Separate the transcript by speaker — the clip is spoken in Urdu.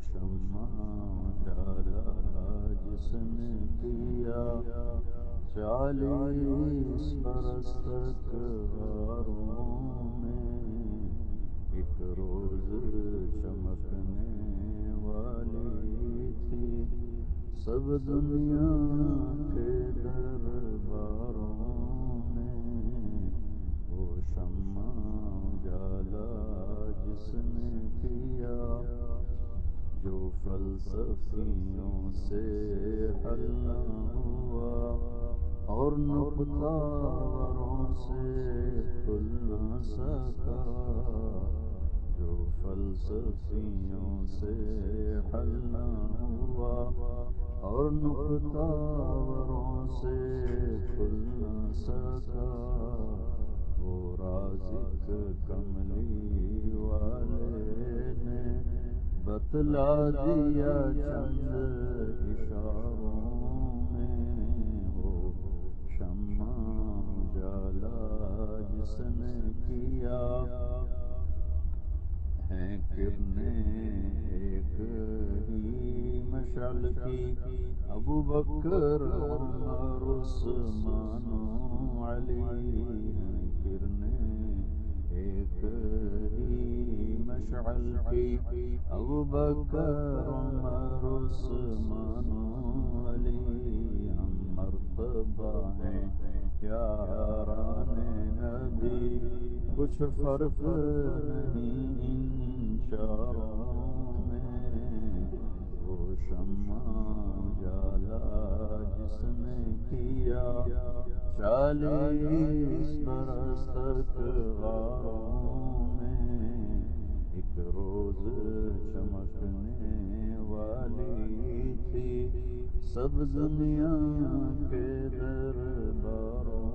Speaker 1: شمع جالا جس نے کیا 40 برس تک غاروں میں، ایک روز چمکنے والی تھی سب دنیا کے درباروں میں، وہ شمع اجالا جس نے کیا، جو فلسفیوں سے حل نہ ہوا اور نقطہ وروں سے کھل نہ سکا، جو فلسفیوں سے حل نہ ہوا اور نقطہ وروں سے کھل نہ سکا، وہ رازق کملی والے نے بتلا دیا چند اشاروں میں، وہ شمع اجالا جس نے کیا، ہیں کرنیں ایک ہی مشعل کی، ابو بکر عمر عثمان و علی، ہیں کرنیں ایک ہی مشعل کی، ابو بکر عمر عثمان و علی، ہم مرتبہ ہیں یاران نبی، کچھ فرق نہیں ان چاروں میں، وہ شمع اجالا جس نے کیا 40 برس تک غاروں میں، ایک روز چمکنے والی تھی سب دنیا کے درباروں